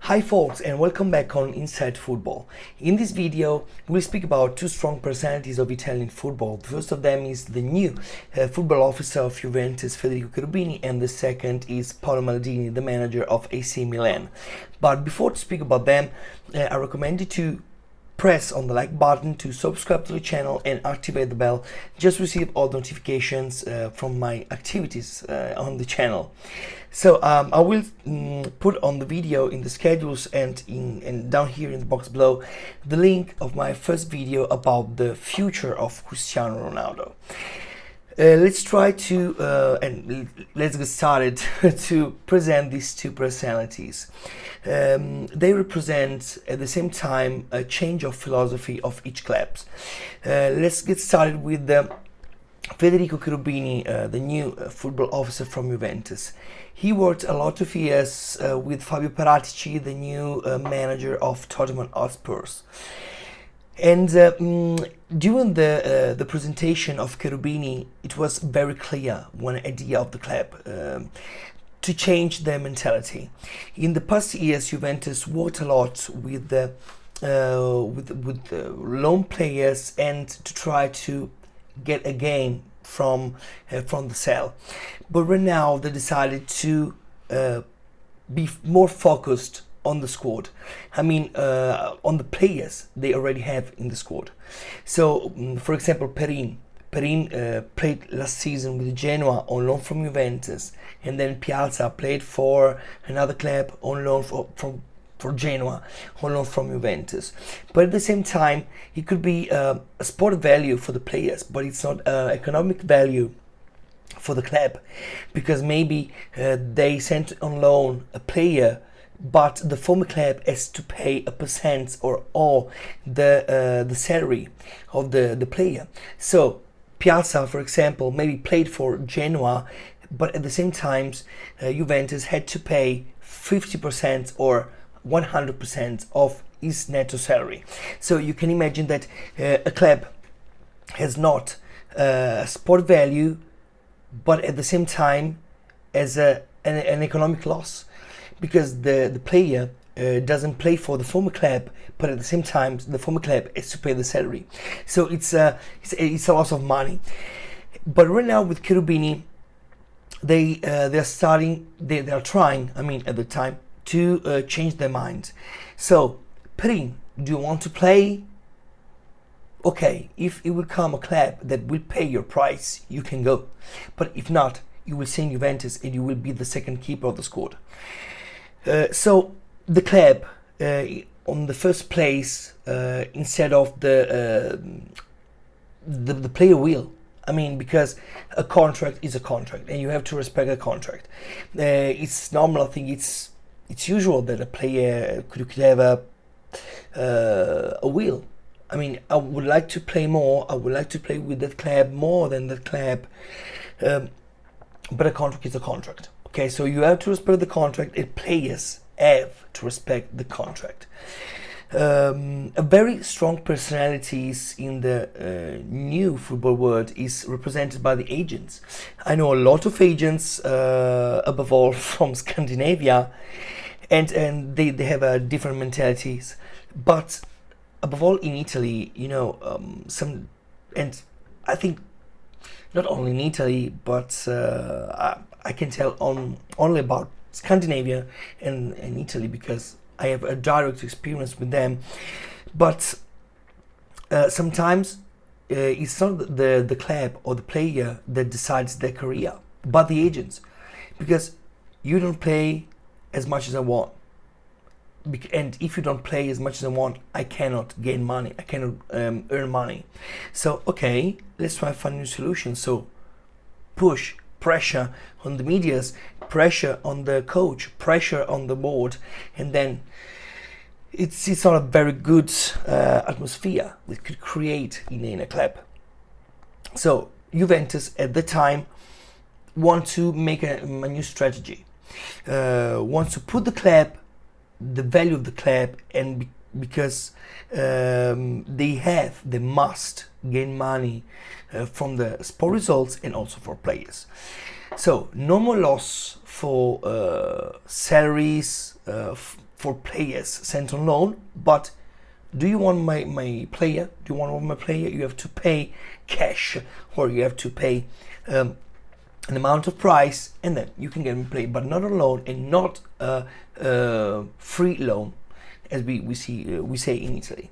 Hi folks, and welcome back on Inside Football. In this video we'll speak about two strong personalities of Italian football. The first of them is the new football officer of Juventus, Federico Cherubini, and the second is Paolo Maldini, the manager of AC Milan. But before to speak about them, I recommend you to press on the like button, to subscribe to the channel and activate the bell just to receive all the notifications from my activities on the channel. So I will put on the video in the schedules and down here in the box below the link of my first video about the future of Cristiano Ronaldo. Let's try to and let's get started to present these two personalities. They represent at the same time a change of philosophy of each club. Let's get started with Federico Cherubini, the new football officer from Juventus. He worked a lot of years with Fabio Paratici, the new manager of Tottenham Hotspur. And during the presentation of Cherubini, it was very clear one idea of the club, to change their mentality. In the past years, Juventus worked a lot with loan players and to try to get a gain from the sale. But right now they decided to be more focused on the squad. I mean, on the players they already have in the squad. So, for example, Perin played last season with Genoa on loan from Juventus, and then Piazza played for another club on loan for Genoa on loan from Juventus. But at the same time, it could be a sport value for the players, but it's not economic value for the club, because maybe they sent on loan a player, but the former club has to pay a percent or all the salary of the player. So Piazza, for example, maybe played for Genoa, but at the same time Juventus had to pay 50% or 100% of his netto salary. So you can imagine that a club has not sport value, but at the same time as an economic loss, because the player doesn't play for the former club, but at the same time the former club has to pay the salary. So it's a loss of money. But right now with Cherubini, they are trying, I mean, at the time, to change their mind. So, Perin, do you want to play? Okay, if it will come a club that will pay your price, you can go. But if not, you will stay in Juventus and you will be the second keeper of the squad. So the club on the first place, instead of the player will. I mean, because a contract is a contract and you have to respect a contract. It's normal, I think it's usual that a player could have a will. I mean, I would like to play more, I would like to play with that club more than that club, but a contract is a contract. Okay, so you have to respect the contract, and players have to respect the contract. A very strong personalities in the new football world is represented by the agents. I know a lot of agents, above all from Scandinavia, and they have different mentalities. But above all in Italy, you know, and I think not only in Italy, but I can tell only about Scandinavia and Italy, because I have a direct experience with them. But sometimes it's not the club or the player that decides their career, but the agents, because you don't play as much as I want, and if you don't play as much as I want, I cannot gain money, I cannot earn money. So okay, let's try to find a new solution. So push, pressure on the medias, pressure on the coach, pressure on the board, and then it's not a very good atmosphere that could create in a club. So Juventus at the time want to make a new strategy, wants to put the club, the value of the club, and because they must gain money from the sport results and also for players. So no more loss for salaries, for players sent on loan, but do you want my player? Do you want my player? You have to pay cash, or you have to pay an amount of price, and then you can get him play, but not a loan and not a free loan, as we say in Italy.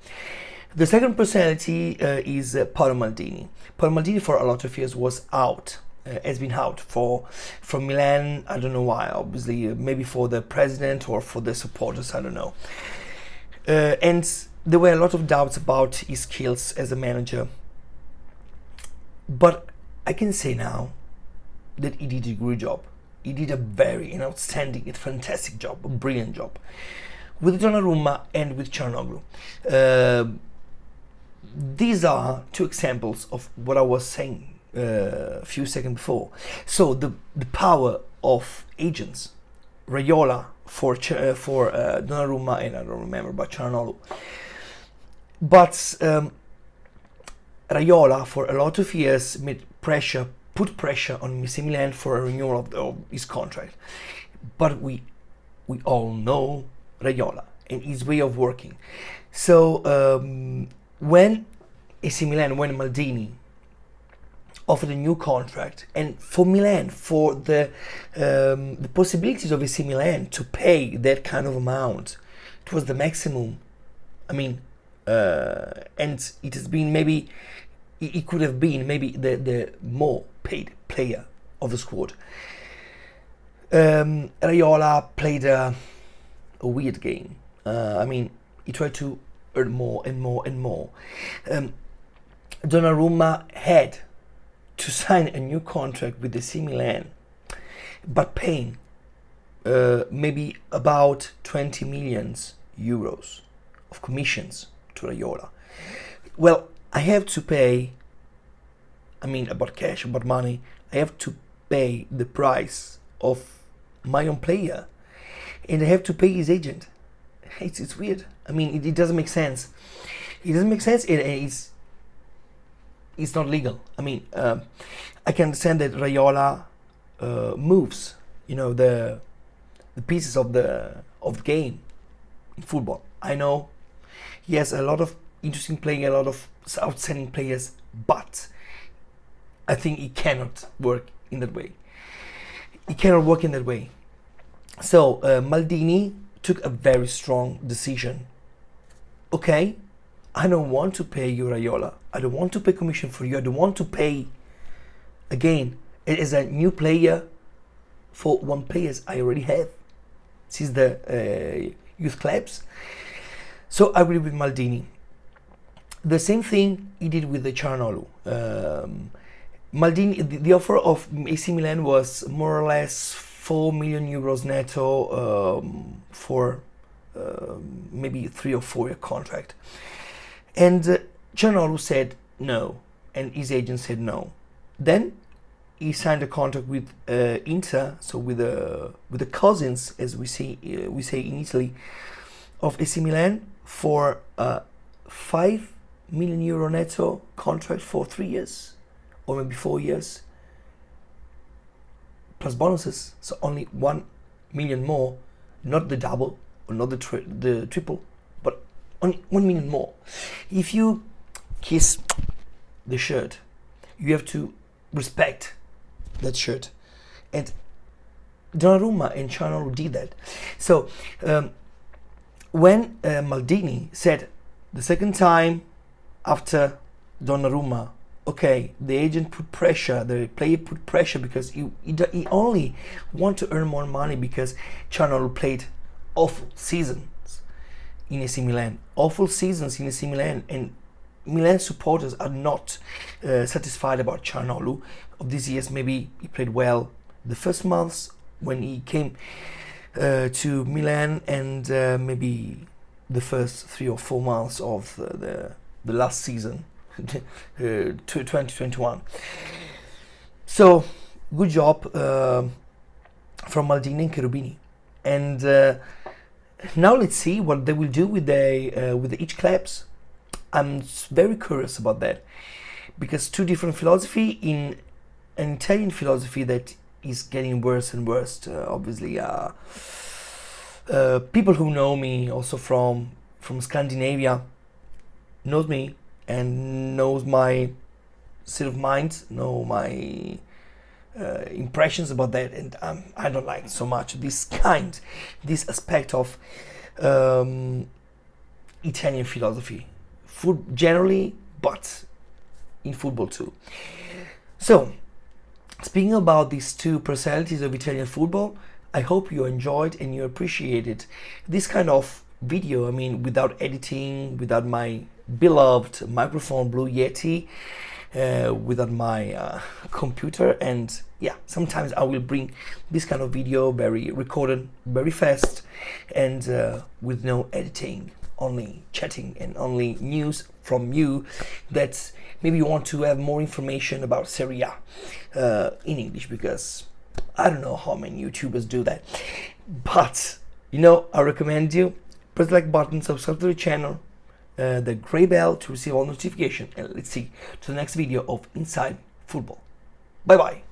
The second personality is Paolo Maldini. Paolo Maldini for a lot of years was out. Has been out from Milan. I don't know why. Obviously, maybe for the president or for the supporters. I don't know. And there were a lot of doubts about his skills as a manager. But I can say now that he did a good job. He did an outstanding, fantastic job, a brilliant job with Donnarumma and with Calhanoglu. These are two examples of what I was saying a few seconds before. So the power of agents, Raiola for Donnarumma, and I don't remember, but Calhanoglu. But Raiola for a lot of years put pressure on AC Milan for a renewal of his contract. But we all know Raiola and his way of working. So when AC Milan, when Maldini offered a new contract, and for Milan, for the possibilities of AC Milan to pay that kind of amount, it was the maximum. I mean, and it has been maybe, it could have been maybe the more paid player of the squad. Raiola played a weird game. I mean, he tried to earn more and more and more. Donnarumma had to sign a new contract with the AC Milan, but paying maybe about 20 million euros of commissions to Raiola. Well, I have to pay, I mean, about cash, about money, I have to pay the price of my own player, and I have to pay his agent. It's weird. I mean, it doesn't make sense. It doesn't make sense. It's not legal. I mean, I can understand that Raiola moves, the pieces of the game in football. I know he has a lot of interesting players, a lot of outstanding players, but I think he cannot work in that way. So Maldini took a very strong decision. Okay, I don't want to pay you, Raiola. I don't want to pay commission for you. I don't want to pay, again, as a new player for one players I already have since the youth clubs. So I agree with Maldini. The same thing he did with the Calhanoglu. Maldini, the offer of AC Milan was more or less 4 million euros netto for maybe 3 or 4 year contract. And Calhanoglu said no, and his agent said no. Then he signed a contract with Inter, so with the cousins, as we say in Italy, of AC Milan for a 5 million euro netto contract for 3 years, or maybe 4 years, plus bonuses. So only 1 million more, not the double or not the triple, but only 1 million more. If you kiss the shirt, you have to respect that shirt, and Donnarumma and Calhanoglu did that. So when Maldini said the second time after Donnarumma, okay, the agent put pressure, the player put pressure because he only want to earn more money because Calhanoglu played awful seasons in AC Milan, and Milan supporters are not satisfied about Calhanoglu of these years. Maybe he played well the first months when he came to Milan, and maybe the first 3 or 4 months of the last season, 2021. So good job from Maldini and Cherubini, and now let's see what they will do with each clubs. I'm very curious about that, because two different philosophy in an Italian philosophy that is getting worse and worse. Obviously, People who know me also from Scandinavia knows me and knows my state of mind, know my impressions about that, and I don't like so much this aspect of Italian philosophy, food generally, but in football too. So, speaking about these two personalities of Italian football, I hope you enjoyed and you appreciated this kind of video. I mean, without editing, without my beloved microphone Blue Yeti, without my computer, and yeah, sometimes I will bring this kind of video very recorded, very fast, and with no editing, only chatting and only news from you that maybe you want to have more information about Serie A in English, because I don't know how many YouTubers do that. But you know, I recommend you press the like button, subscribe to the channel, the gray bell to receive all notifications, and let's see to the next video of Inside Football. Bye bye.